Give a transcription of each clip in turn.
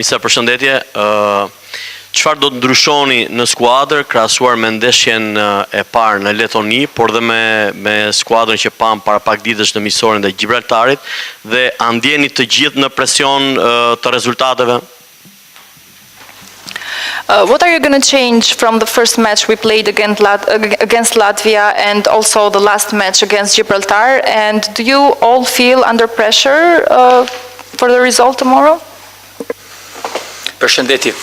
Misa, përshëndetje. Çfarë do të ndryshoni në skuadër krahasuar me ndeshjen e parë në Letoni, por dhe me skuadrën që pam para pak ditësh në miqësorin e Gibraltarit, dhe a ndjeni të gjithë në presion të rezultateve? What are you going to change from the first match we played against Latvia and also the last match against Gibraltar? And do you all feel under pressure for the result tomorrow? Përshëndetje.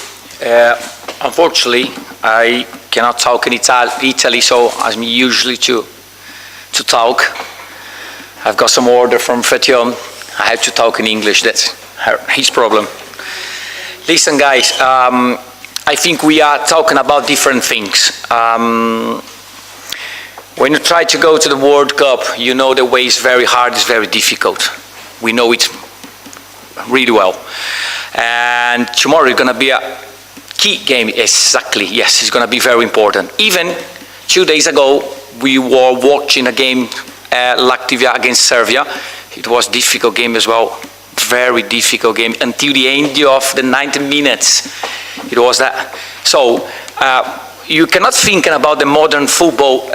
Unfortunately, I cannot talk in Italy, so I'm usually to talk. I've got some order from Fetiom. I have to talk in English. That's his problem. Listen, guys. I think we are talking about different things. When you try to go to the World Cup, you know the way is very hard, it's very difficult. We know it really well. And tomorrow is going to be a key game, exactly, yes, it's going to be very important. Even 2 days ago, we were watching a game, Latvia against Serbia. It was a difficult game as well, very difficult game, until the end of the 90 minutes. It was that. So you cannot think about the modern football.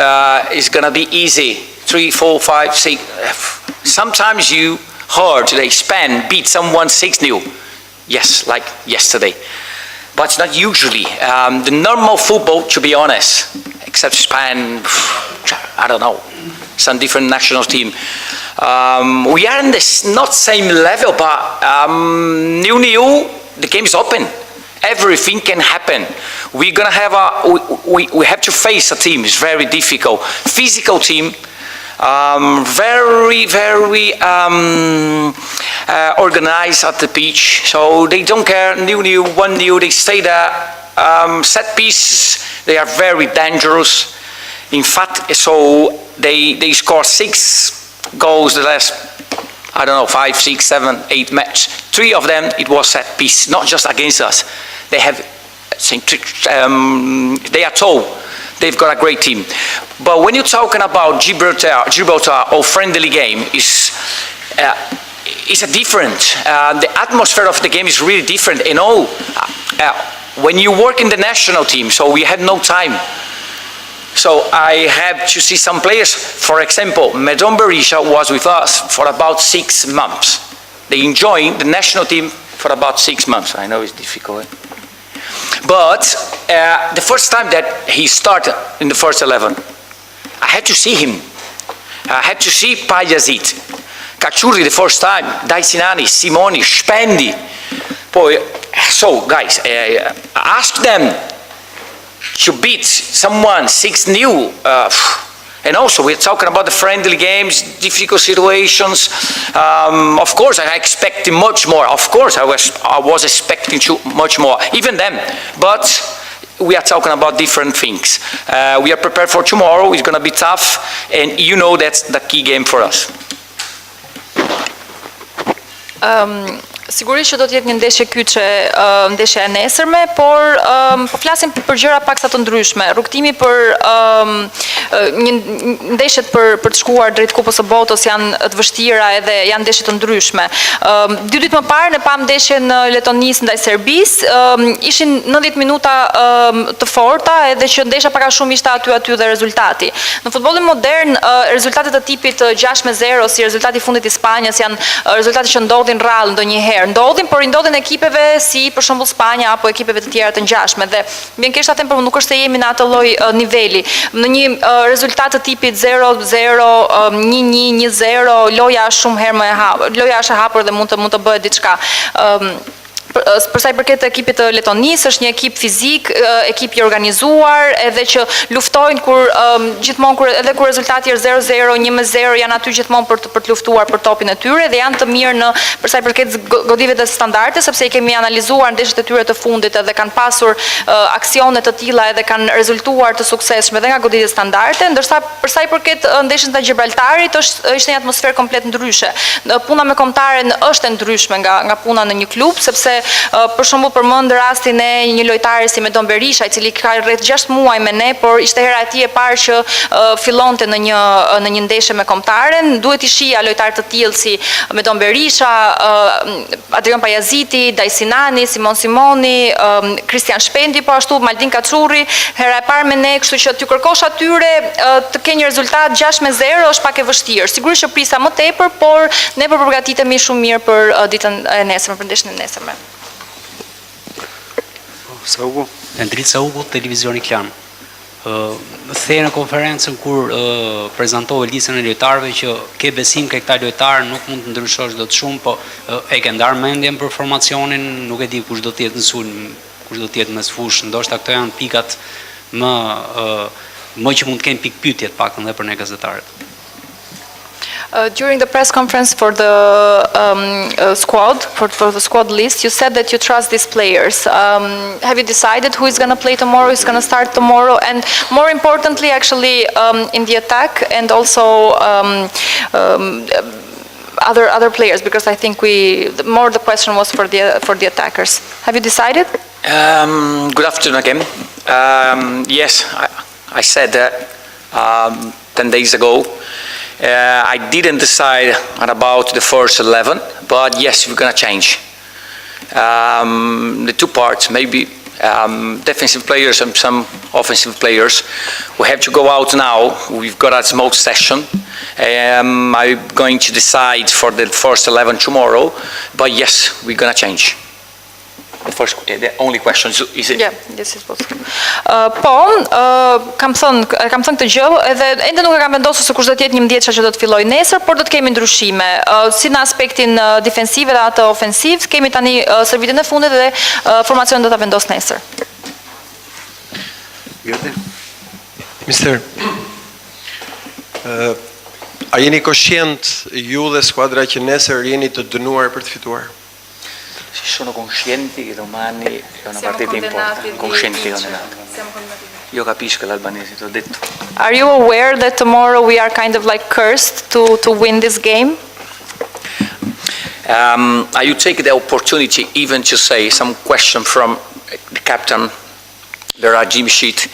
It's going to be easy. 3, 4, 5, 6. Sometimes you heard they Spain beat someone 6-0. Yes, like yesterday. But it's not usually. The normal football, to be honest, except Spain, I don't know, some different national team. We are in this not same level, but new, the game is open. Everything can happen. We're gonna have we have to face a team. It's very difficult. Physical team, very organized at the pitch. So they don't care. New, 1-0. They stay there. Set pieces. They are very dangerous. In fact, so they score 6 goals the last, I don't know, 5, 6, 7, 8 matches. 3 of them, it was set piece, not just against us. They have, they are told they've got a great team. But when you're talking about Gibraltar or friendly game, it's a different. The atmosphere of the game is really different. You know, when you work in the national team, so we had no time. So I had to see some players. For example, Medon Berisha was with us for about 6 months. They enjoyed the national team for about 6 months. I know it's difficult. But the first time that he started in the first 11, I had to see him. I had to see Pajazit, Kachuri the first time, Daisinani, Simoni, Spendi. So guys, ask them to beat someone 6-0. And also, we're talking about the friendly games, difficult situations. Of course, I expected much more. Of course, I was expecting much more, even them. But we are talking about different things. We are prepared for tomorrow. It's going to be tough, and you know that's the key game for us. Sigurisht që do të jetë një ndeshje kyçe, ndeshja e nesërme, por po flasim për gjëra paksa të ndryshme. Rrugtimi për ndeshjet për të shkuar drejt Kupës së Botës janë të vështira edhe janë ndeshje të ndryshme. 2 ditë më parë ne pam ndeshjen në Letonis ndaj Serbisë, ishin 90 minuta të forta, edhe që ndeshja pak a shumë ishte aty dhe rezultati. Në futbollin modern, rezultatet të tipit 6-0 si rezultati i fundit i Spanjës janë rezultate që ndodhin rrallë ndonjëherë. Ndodhin, por i ndodhin ekipeve si për shembull Spanja apo ekipeve të tjera të ngjashme, dhe bien keq ta them, por nuk është se jemi në atë lloj niveli. Në një rezultat të tipit 0-0, 1-1, 1-0, loja është shumë herë më e hapur. Loja është e hapur dhe mund të bëhet diçka. Për sa i përket ekipit të Letonisë, është një ekip fizik, ekip i organizuar, edhe që luftojnë gjithmonë edhe kur rezultati është 0-0, 1-0, janë aty gjithmonë për të luftuar për topin e tyre, dhe janë të mirë për sa i përket godive të standarde, sepse i kemi analizuar ndeshjet e tyre të fundit edhe kanë pasur aksione të tilla edhe kanë rezultuar të suksesshme edhe nga goditë standarde, ndërsa për sa i përket ndeshjes ndaj Gibraltarit është një atmosferë komplet ndryshe. Puna me kombëtaren është e ndryshme nga puna në një klub, sepse për shembull përmend rastin e një lojtari si Medon Berisha, i cili ka rreth 6 muaj me ne, por ishte hera e tij e parë që fillonte në një ndeshje me kombëtaren. Duhet i shija lojtarë të tillë si Medon Berisha, Adrian Pajaziti, Dajsinani, Simon Simoni, Kristian Shpendi, po ashtu Maldin Kaçurri, hera e parë me ne, kështu që t'ju kërkosh atyre të kenë një rezultat 6-0 është pak e vështirë. Sigurisht që prisa më tepër, por ne përgatitemi shumë mirë për ditën e nesërme, për ndeshjen e nesërme. Saugu, Endrit Saugu, Televizioni Klan. The në konferencën kur prezantove listën e lojtarëve që ke besim ke këta lojtarë, nuk mund të ndryshosh dot shumë, po e ke ndarë mendjen për formacionin, nuk e di kush do të jetë në sulm, kush do të jetë mes fush, ndoshta këto janë pikat më që mund të kenë pikë pyetje të paktën edhe për ne gazetarët. During the press conference for the squad, for the squad list, you said that you trust these players. Have you decided who is going to play tomorrow, who is going to start tomorrow, and more importantly, actually, in the attack, and also other players, because I think the question was for the attackers. Have you decided? Good afternoon again. Yes, I said that 10 days ago. I didn't decide about the first 11, but yes, we're going to change. The two parts, maybe defensive players and some offensive players. We have to go out now. We've got a small session. I'm going to decide for the first 11 tomorrow, but yes, we're going to change. The only question is it? Yeah, this is possible. Kam thënë këtë gjë, edhe ende nuk e kam vendosur se kush do të jetë 11 që do të fillojë nesër, por do të kemi ndryshime. Si në aspektin defensiv dhe atë ofensiv, kemi tani servitën e fundit dhe formacionin do ta vendos nesër. Mister, a jeni koshient ju dhe skuadra që nesër jeni të dënuar për të fituar? Si sono conscienti che domani è una partita importante. Conscienti condannati. Io capisco l'albanese, ti ho detto. Are you aware that tomorrow we are kind of like cursed to win this game? You take the opportunity even to say some question from the captain, the Rajim sheet.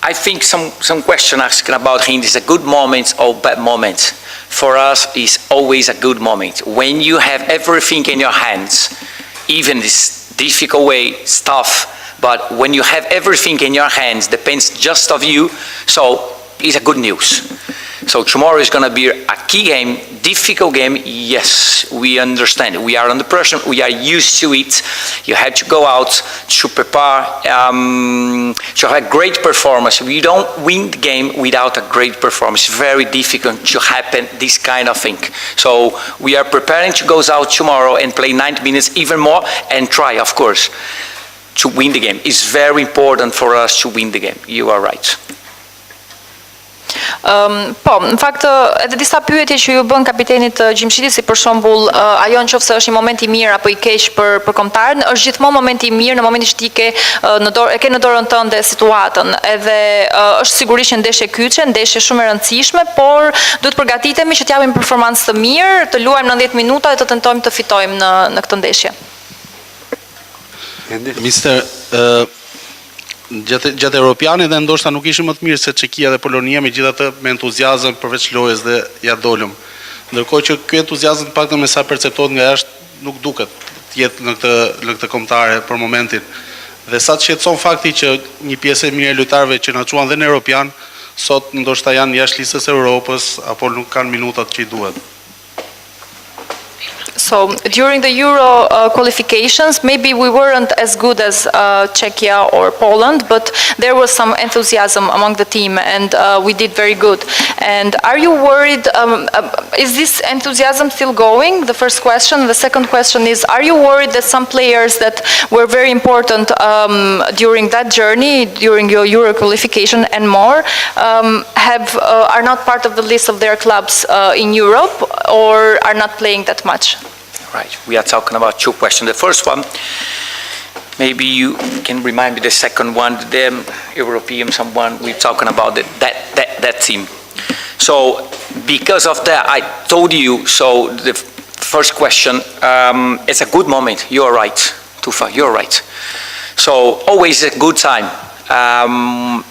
I think some question asking about him is a good moment or bad moment. For us, it's always a good moment. When you have everything in your hands, even this difficult way, it's tough, but when you have everything in your hands, depends just of you, so it's a good news. So tomorrow is going to be a key game, difficult game. Yes, we understand. We are under pressure. We are used to it. You have to go out to prepare, to have a great performance. We don't win the game without a great performance. It's very difficult to happen this kind of thing. So we are preparing to go out tomorrow and play 90 minutes even more and try, of course, to win the game. It's very important for us to win the game. You are right. Po, në fakt edhe disa pyetje që ju bën kapitenit të Gjimshitit, si për shembull ajo nëse është një moment i mirë apo i keq për kombëtarin, është gjithmonë moment i mirë në momentin që ti ke në dorën tënde situatën. Edhe është sigurisht një ndeshje kyçe, ndeshje shumë e rëndësishme, por duhet përgatitemi që të japim performancë të mirë, të luajmë 90 minuta dhe të tentojmë të fitojmë në këtë ndeshje. Mister, gjatë Europianit dhe ndoshta nuk ishim më të mirë se Çekia dhe Polonia, megjithatë me entuziazëm përveç lojës dhe ja dolëm. Ndërkohë që ky entuziazëm paktën me sa perceptohet nga jashtë nuk duket të jetë në këtë kombëtare për momentin. Dhe sa të shqetëson fakti që një pjesë e mirë e lojtarëve që na çuan dhe në Europian sot ndoshta janë jashtë listës së Europës apo nuk kanë minutat që i duhet. So during the Euro qualifications, maybe we weren't as good as Czechia or Poland, but there was some enthusiasm among the team, and we did very good. And are you worried? Is this enthusiasm still going? The first question. The second question is: are you worried that some players that were very important during that journey, during your Euro qualification and more, are not part of the list of their clubs in Europe, or are not playing that much? Right, we are talking about two questions. The first one, maybe you can remind me the second one, the European someone, we're talking about that team. So because of that, I told you, so the first question, it's a good moment. You are right, Tufa, you're right. So always a good time,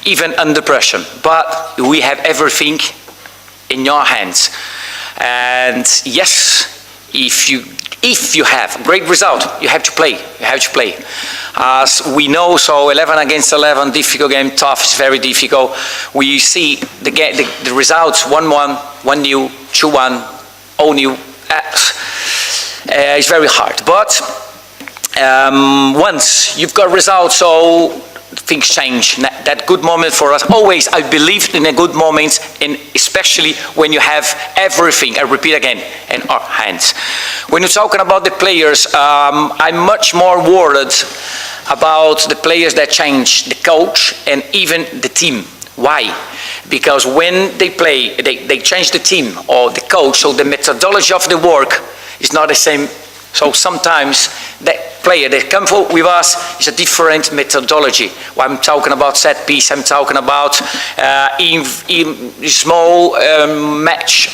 even under pressure. But we have everything in your hands. And yes, if you have a great result, you have to play. You have to play. As we know, so 11 against 11, difficult game, tough, it's very difficult. We see the results 1-1, 1-0, 2-1, 0-0. It's very hard. But once you've got results, so things change. That good moment for us, always I believe in a good moment, and especially when you have everything, I repeat again, in our hands. When you're talking about the players, I'm much more worried about the players that change, the coach and even the team. Why? Because when they play, they change the team or the coach, so the methodology of the work is not the same. So sometimes that player that comes with us is a different methodology. When I'm talking about set piece, I'm talking about in small match,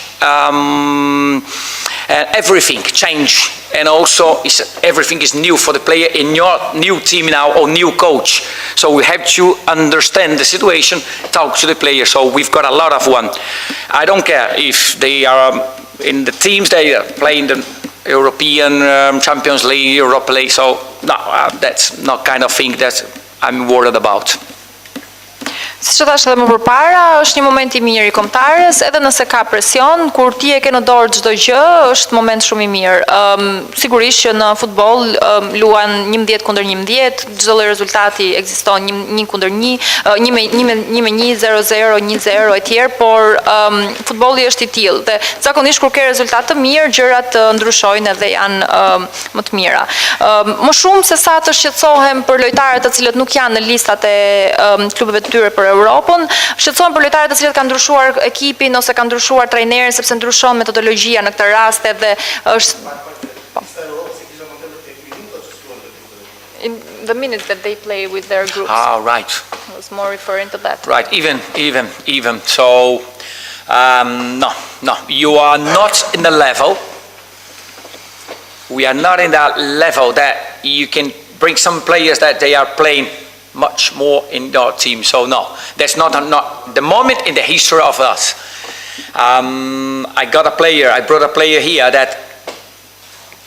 everything change, and also everything is new for the player in your new team now or new coach. So we have to understand the situation, talk to the player. So we've got a lot of one. I don't care if they are in the teams they are playing the European Champions League, Europa League, so no, that's not kind of thing that I'm worried about. Si që thash edhe më përpara, është një moment I mirë I kombëtarës, edhe nëse ka presion, kur ti e ke në dorë çdo gjë, është moment shumë I mirë. Sigurisht që në futboll luan 11 kundër 11, çdo lloj rezultati ekziston 1 kundër 1, 1-1, 0-0, 1-0 etj, por futbolli është I tillë dhe zakonisht kur ke rezultat të mirë, gjërat ndryshojnë edhe janë më të mira. Më shumë se sa të shqetësohem për lojtarët të cilët nuk janë në listat e klubeve të tyre për Europën, shqetësohem për lojtarët të cilët kanë ndryshuar ekipin ose kanë ndryshuar trajnerin sepse ndryshon metodologjia në këtë rast edhe është in the minutes that they play with their groups. Ah, right. I was more referring to that. Right, even. So, no, you are not in the level. We are not in that level that you can bring some players that they are playing much more in your team. So no, that's not the moment in the history of us. I brought a player here that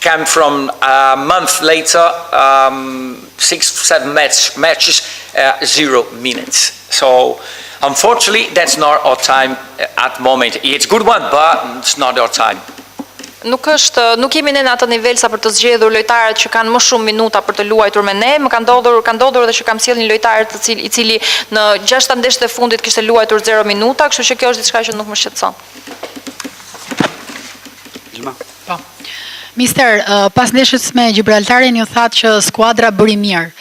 came from a month later, 6-7 matches, 0 minutes. So unfortunately, that's not our time at the moment. It's a good one, but it's not our time. Nuk jemi ne në atë nivel sa për të zgjedhur lojtarët që kanë më shumë minuta për të luajtur me ne. Më ka ndodhur edhe që kam sjellë një lojtar I cili në 6 ndeshjet e fundit kishte luajtur 0 minuta, kështu që kjo është diçka që nuk më shqetëson. Po. Mister, pas ndeshjes me Gibraltarin ju thatë që skuadra bëri mirë.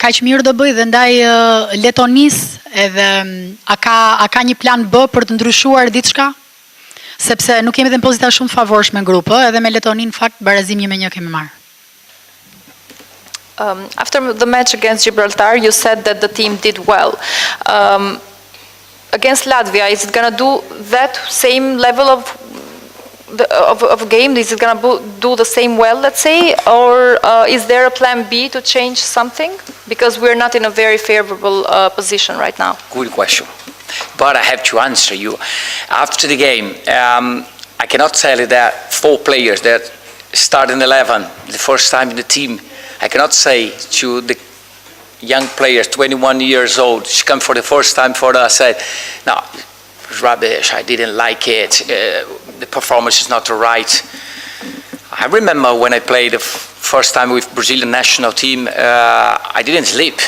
Kaq mirë do bëj dhe ndaj Letonis edhe a ka një plan B për të ndryshuar diçka? Sepse nuk kemi dhe në pozita shumë favorshme në grupë, edhe me Letoni në fakt barazim 1-1 kemi marrë. After the match against Gibraltar, you said that the team did well. Against Latvia, is it going to do that same level of game? Is it going to do the same well, let's say? Or is there a plan B to change something? Because we're not in a very favorable position right now. Good question. But I have to answer you. After the game, I cannot tell you that 4 players that start in 11, the first time in the team, I cannot say to the young players, 21 years old, she come for the first time for us, said, no, it's rubbish, I didn't like it, the performance is not right. I remember when I played the first time with Brazilian national team, I didn't sleep.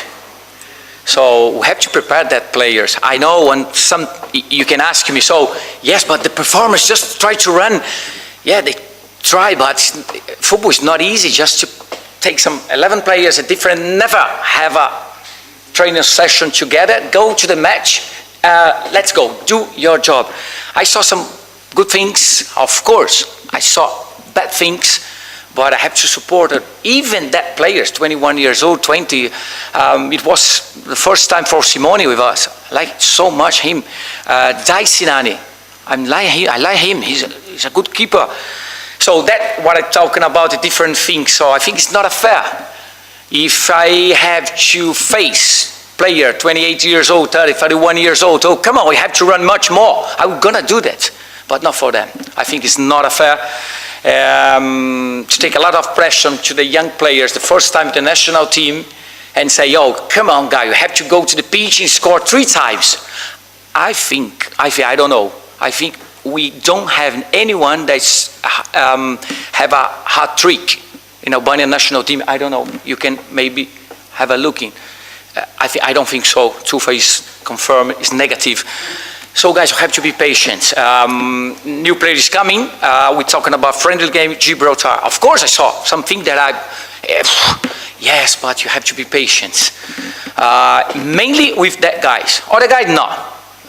So we have to prepare that players. I know when you can ask me, so yes, but the performers just try to run. Yeah, they try, but football is not easy just to take some 11 players, never have a training session together, go to the match, let's go, do your job. I saw some good things, of course. I saw bad things, but I have to support it. Even that players, 21 years old, 20, it was the first time for Simone with us. I like so much him. Daisinani, I like him, he's a good keeper. So that what I'm talking about, a different thing. So I think it's not fair. If I have to face player 28 years old, 30, 31 years old, oh come on, we have to run much more. I'm gonna do that, but not for them. I think it's not fair to take a lot of pressure to the young players, the first time the national team, and say, oh, come on guy, you have to go to the pitch and score 3 times. I don't know. I think we don't have anyone that's have a hat trick in Albanian national team. I don't know. You can maybe have a look in. I don't think so. Tufa is confirmed. It's negative. So guys, you have to be patient. New player is coming. We're talking about friendly game, Gibraltar. Of course, I saw something that yes, but you have to be patient. Mainly with that guys. Other guys, no.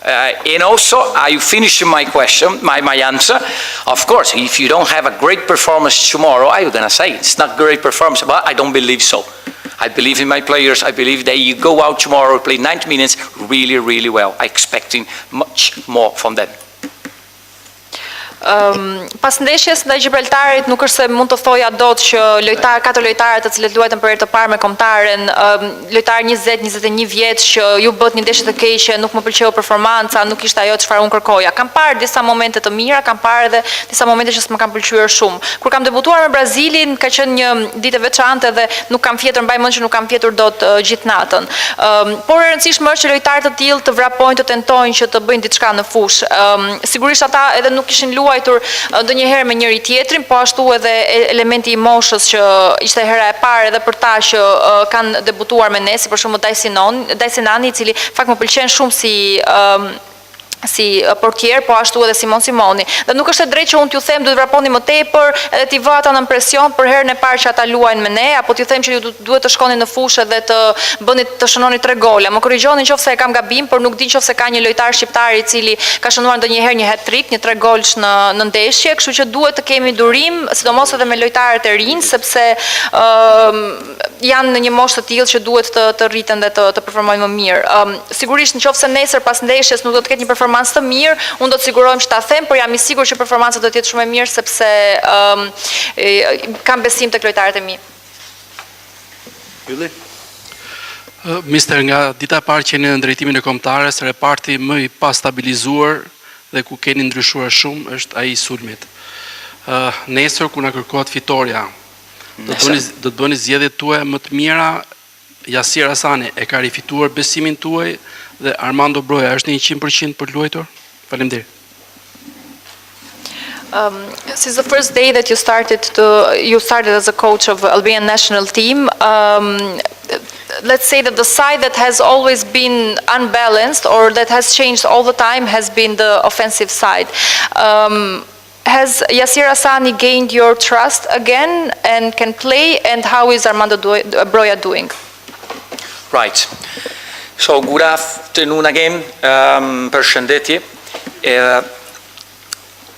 And also, I finish my question, my answer. Of course, if you don't have a great performance tomorrow, I'm gonna say it's not great performance, but I don't believe so. I believe in my players. I believe that you go out tomorrow, play 90 minutes really, really well. I'm expecting much more from them. Pas ndeshjes ndaj Gibraltarit nuk është se mund të thoja dot që katër lojtarë të cilët luajtën për herë të parë me kombëtaren, lojtar 20-21 vjeç që ju bët një ndeshje të keqe, nuk më pëlqeu performanca, nuk ishte ajo çfarë unë kërkoja. Kam parë disa momente të mira, kam parë edhe disa momente që s'më kanë pëlqyer shumë. Kur kam debutuar me Brazilin, ka qenë një ditë e veçantë dhe nuk kam fjetur, mbaj mend që nuk kam fjetur dot gjithë natën. Por e rëndësishme është që lojtarë të tillë të vrapojnë, të tentojnë që të bëjnë diçka në fushë. Sigurisht ata edhe nuk kishin luajtur ndonjëherë me njëri tjetrin, po ashtu edhe elementi i moshës që ishte hera e parë edhe për ta që kanë debutuar me ne, si për shembull Dajsinani, i cili fakt më pëlqen shumë si portier, po ashtu edhe Simoni. Dhe nuk është e drejtë që unë t'ju them duhet vraponi më tepër, edhe t'i vë ata në presion për herën e parë që ata luajnë me ne, apo t'ju them që ju duhet të shkoni në fushë dhe të shënoni 3 gola. Më korrigjoni nëse e kam gabim, por nuk di nëse ka një lojtar shqiptar i cili ka shënuar ndonjëherë një hat-trick, një 3 golsh në ndeshje, kështu që duhet të kemi durim, sidomos edhe me lojtarët e rinj, sepse janë në një moshë të tillë që duhet të rriten dhe të performojnë më mirë. Sigurisht nëse nesër pas ndeshjes nuk do të ketë një performancë të mirë, unë do të sigurohem që ta them, por jam i sigurt që performanca do të jetë shumë e mirë sepse kam besim tek lojtarët e mi. Ylli? Mister, nga dita e parë që jeni në drejtimin e kombëtares, reparti më i pastabilizuar dhe ku keni ndryshuar shumë është ai i sulmit. Nesër ku na kërkohet fitoria, do të bëni zgjedhjet tuaja më të mira. Yasir Hasani e ka rifituar besimin tuaj dhe Armando Broja është në 100% për luajtur? Faleminderit. Since the first day that you started as a coach of Albanian national team, let's say that the side that has always been unbalanced or that has changed all the time has been the offensive side. Has Yasir Hasani gained your trust again and can play, and how is Armando Broja doing? Right. So good afternoon again. Përshëndetje.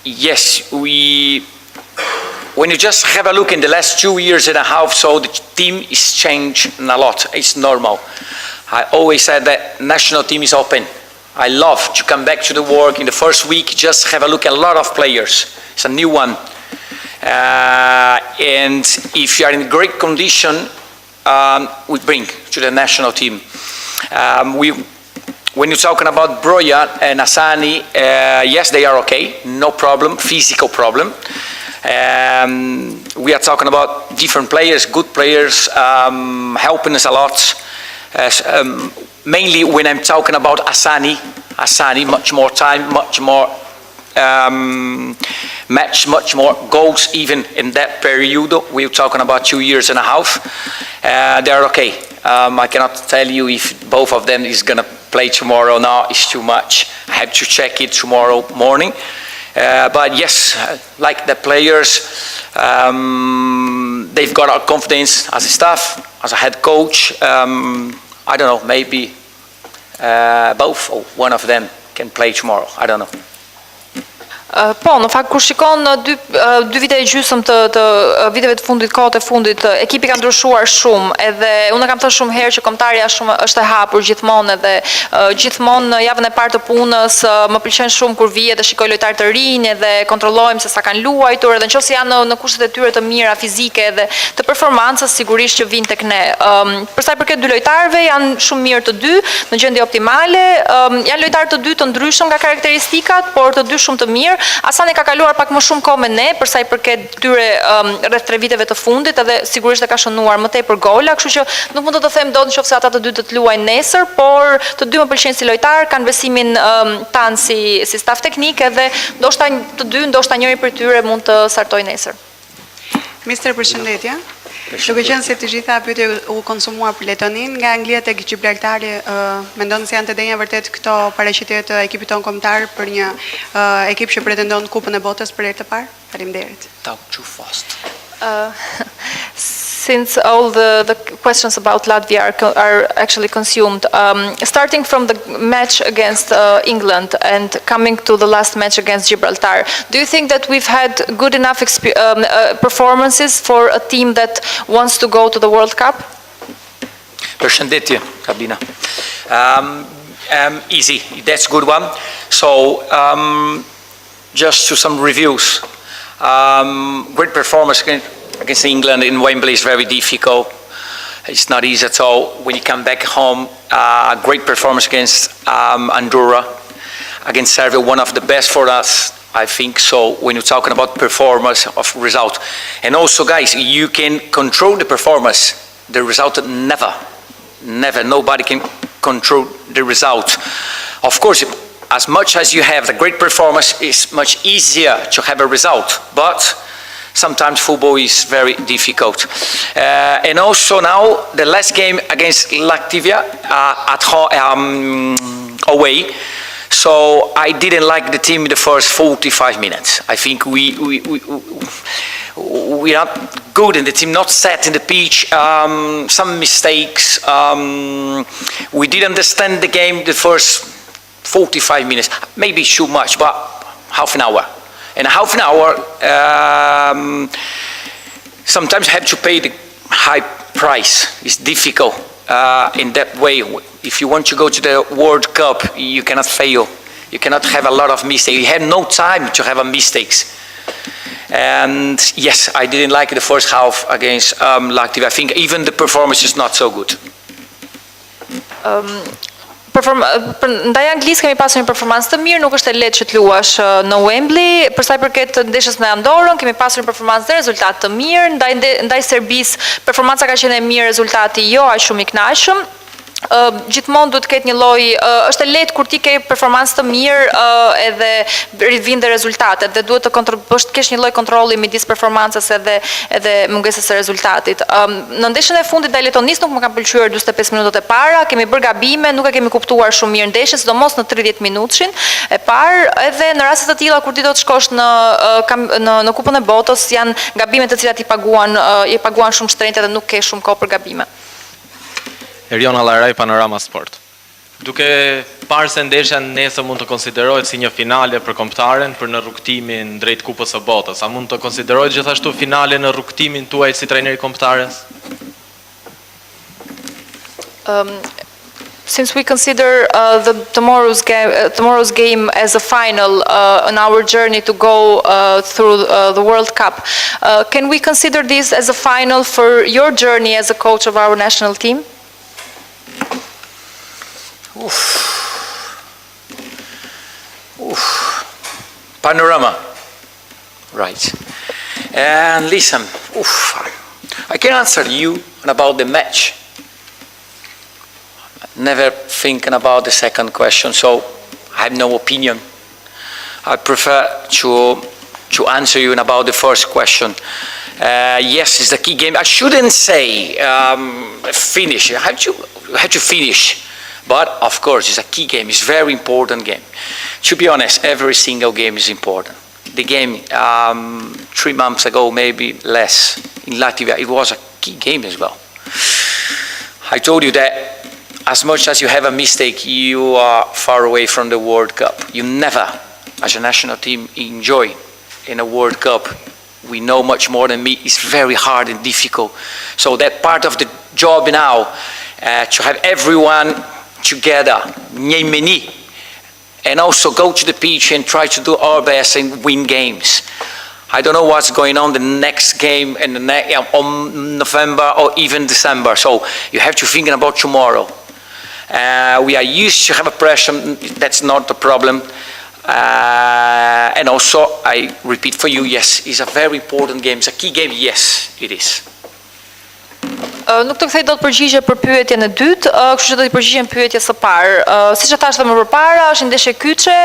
Yes, when you just have a look in the last 2 years and a half, so the team is changed a lot. It's normal. I always said that national team is open. I love to come back to the work in the first week, just have a look at a lot of players. It's a new one. And if you are in great condition, we bring to the national team. When you're talking about Broja and Hasani, yes, they are okay, no problem, physical problem. We are talking about different players, good players, helping us a lot. Mainly when I'm talking about Hasani, much more time, much more match, much more goals even in that period. We're talking about 2 years and a half. They're okay. I cannot tell you if both of them is going to play tomorrow. No, it's too much. I have to check it tomorrow morning. But yes, like the players, they've got our confidence as a staff, as a head coach. I don't know, maybe both or one of them can play tomorrow. I don't know. Po, në fakt kur shikon dy vite e gjysmë të viteve të fundit, kohët e fundit, ekipi ka ndryshuar shumë, edhe unë kam thënë shumë herë që kombëtarja është e hapur gjithmonë, edhe gjithmonë në javën e parë të punës më pëlqen shumë kur vije dhe shikoj lojtarë të rinj edhe kontrollojmë se sa kanë luajtur, edhe nëse janë në kushtet e tyre të mira fizike edhe të performancës, sigurisht që vijnë tek ne. Për sa i përket dy lojtarëve, janë shumë mirë të dy, në gjendje optimale, janë lojtarë të dy të ndryshëm nga karakteristikat, por të dy shumë të mirë. Asani ka kaluar pak më shumë kohë me ne, për sa i përket tyre rreth 3 viteve të fundit, edhe sigurisht e ka shënuar më tej për gola, kështu që nuk mund të them dot nëse ata të dy të luajnë nesër, por të dy më pëlqejnë si lojtar, kanë besimin tan si staf teknik, edhe ndoshta të dy, ndoshta njëri prej tyre mund të startojë nesër. Mister, përshëndetje. Duke qenë se të gjitha pyetjet u konsumuar për Letonin, nga Anglia tek Gibraltari, mendon se janë të denja vërtet këto paraqitje të ekipit ton kombëtar për një ekip që pretendon kupën e botës për herë të parë? Faleminderit. Talk too fast. Since all the questions about Latvia are actually consumed, starting from the match against England and coming to the last match against Gibraltar, do you think that we've had good enough performances for a team that wants to go to the World Cup? Përshëndetje, Kabina. Easy, that's a good one. So, just to some reviews. Great performance against England in Wembley is very difficult. It's not easy at all. When you come back home, great performance against Andorra, against Serbia, one of the best for us, I think. So when you're talking about performance of result, and also guys, you can control the performance. The result never, nobody can control the result. Of course, as much as you have the great performance, it's much easier to have a result, but sometimes football is very difficult. And also now, the last game against Latvia at home, away, so I didn't like the team in the first 45 minutes. I think we are not good in the team, not set in the pitch, some mistakes. We didn't understand the game the first 45 minutes, maybe too much, but half an hour. And half an hour, sometimes you have to pay the high price. It's difficult in that way. If you want to go to the World Cup, you cannot fail. You cannot have a lot of mistakes. You have no time to have mistakes. And yes, I didn't like the first half against Latvia. I think even the performance is not so good. Ndaj Anglisë kemi pasur një performancë të mirë, nuk është e lehtë që të luash në Wembley. Për sa i përket ndeshjes me Andorrën, kemi pasur një performancë dhe rezultat të mirë. Ndaj Serbisë, performanca ka qenë e mirë, rezultati jo aq shumë i kënaqshëm. Gjithmonë duhet të ketë një lloj, është e lehtë kur ti ke performancë të mirë edhe vijnë dhe rezultatet, dhe duhet të kesh një lloj kontrolli midis performancës edhe mungesës së rezultatit. Në ndeshjen e fundit ndaj Letonisë nuk më kanë pëlqyer 45 minutat e para, kemi bërë gabime, nuk e kemi kuptuar shumë mirë ndeshjen, sidomos në 30 minutshin e parë, edhe në raste të tilla kur ti do të shkosh në Kupën e Botës, janë gabime të cilat i paguan shumë shtrenjtë dhe nuk ke shumë kohë për gabime. Erion Allaraj, Panorama Sport. Duke parë se ndeshja nesër mund të konsiderohet si një finale për kombëtaren për në rrugtimin drejt Kupës së Botës, a mund të konsiderohet gjithashtu finale në rrugtimin tuaj si trajneri kombëtares? Since we consider tomorrow's game as a final on our journey to go through the World Cup, can we consider this as a final for your journey as a coach of our national team? Panorama, right. And listen, I can answer you about the match. Never thinking about the second question, so I have no opinion. I prefer to answer you about the first question. Yes, it's the key game. I shouldn't say finish. I have to finish. But of course, it's a key game. It's a very important game. To be honest, every single game is important. The game 3 months ago, maybe less, in Latvia, it was a key game as well. I told you that as much as you have a mistake, you are far away from the World Cup. You never as a national team enjoy in a World Cup. We know much more than me. It's very hard and difficult. So that part of the job now, to have everyone together, ndeshjes, and also go to the pitch and try to do our best and win games. I don't know what's going on the next game in on November or even December. So you have to think about tomorrow. We are used to have a pressure. That's not the problem. And also, I repeat for you, yes, it's a very important game. It's a key game. Yes, it is. Nuk të kthej dot përgjigje për pyetjen e dytë, kështu që do të përgjigjem pyetjes së parë. Siç e thash më përpara, është ndeshje kyçe,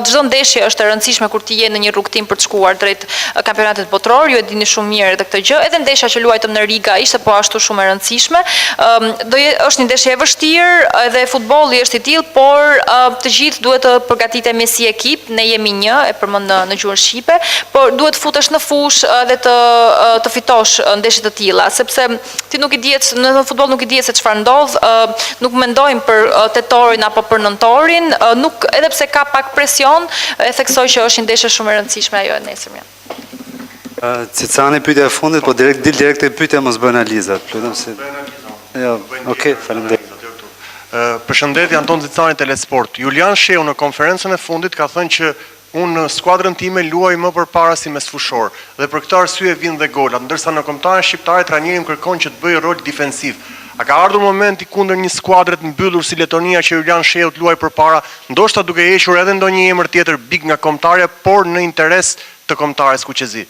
çdo ndeshje është e rëndësishme kur ti je në një rrugtim për të shkuar drejt kampionatit botror, ju e dini shumë mirë edhe këtë gjë. Edhe ndeshja që luajtëm në Riga ishte po ashtu shumë e rëndësishme. Është një ndeshje e vështirë, edhe futbolli është i tillë, por të gjithë duhet të përgatitemi si ekip, ne jemi një, e përmend në gjuhën shqipe, por duhet futesh në fushë edhe të fitosh ndeshje të tilla, sepse ti nuk i dihet, në futboll nuk i dihet se çfarë ndodh, nuk mendojmë për tetorin apo për nëntorin, nuk, edhe pse ka pak presion, e theksoj që është një ndeshje shumë e rëndësishme ajo e nesërmja. Cicani pyetja e fundit, po direkt e pyetja mos bën analizat. Lutem se. Jo, okay, faleminderit. Përshëndetje, Anton Cicani, Telesport. Julian Sheu në konferencën e fundit ka thënë që unë në skuadrën time luaj më përpara si mesfushor dhe për këtë arsye vijnë dhe golat, ndërsa në kombëtarën shqiptare trajneri më kërkon që të bëj rol defensiv. A ka ardhur momenti kundër një skuadre të mbyllur si Letonia që Julian Sheu të luaj përpara, ndoshta duke hequr edhe ndonjë emër tjetër big nga kombëtarja, por në interes të kombëtares kuqezi?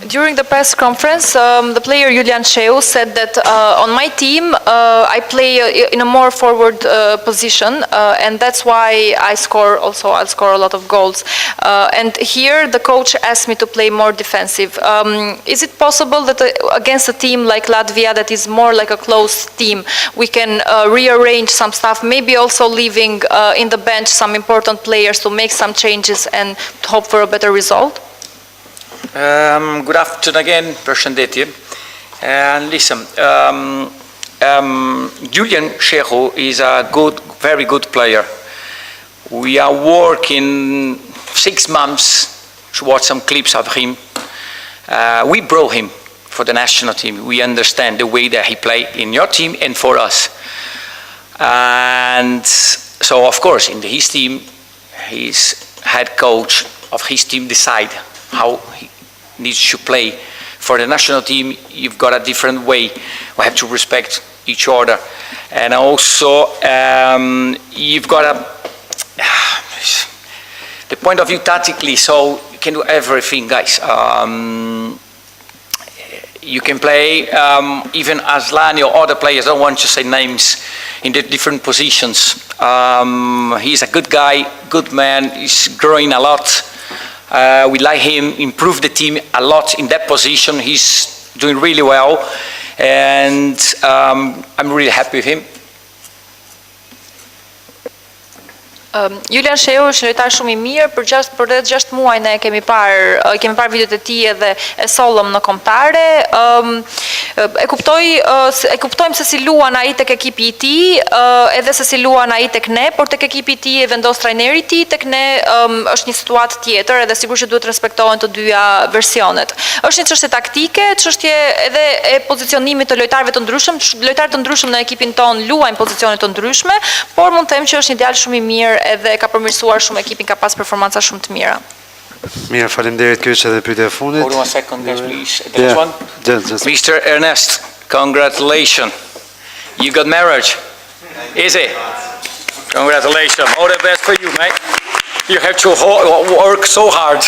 During the press conference, the player Julian Sheu said that on my team I play in a more forward position, and that's why I'll score a lot of goals. And here the coach asked me to play more defensive. Is it possible that against a team like Latvia, that is more like a close team, we can rearrange some stuff, maybe also leaving in the bench some important players to make some changes and hope for a better result? Good afternoon again, përshëndetje. And listen, Julian Sheu is a very good player. We are working 6 months to watch some clips of him. We brought him for the national team. We understand the way that he plays in your team and for us. And so, of course, in his team, his head coach of his team decide how he needs to play. For the national team, you've got a different way. We have to respect each other. And also, you've got the point of view tactically, so you can do everything, guys. You can play even Aslani or other players, I don't want to say names, in the different positions. He's a good guy, good man, he's growing a lot. We like him, improve the team a lot in that position. He's doing really well, and I'm really happy with him. Julian Sheu është një lojtar shumë i mirë, për rreth 6 muaj ne kemi parë videot e tij edhe e sollëm në kombëtare. E kuptojmë se si luan ai tek ekipi i tij, edhe se si luan ai tek ne, por tek ekipi i tij e vendos trajneri i tij, tek ne është një situatë tjetër, edhe sigurisht që duhet respektohen të dyja versionet. Është një çështje taktike, çështje edhe e pozicionimit të lojtarëve të ndryshëm. Lojtarët të ndryshëm në ekipin ton luajnë pozicione të ndryshme, por mund të them që është një djalë shumë i mirë edhe ka përmirësuar shumë ekipin, ka pas performanca shumë të mira. Mirë, faleminderit, kjo është edhe pyetja e fundit. Hold on a second, guys, please. The next one. Mr. Ernest, congratulations. You got marriage. Easy. Congratulations. All the best for you, mate. You have to work so hard.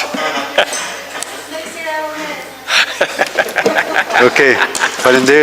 Okay, faleminderit.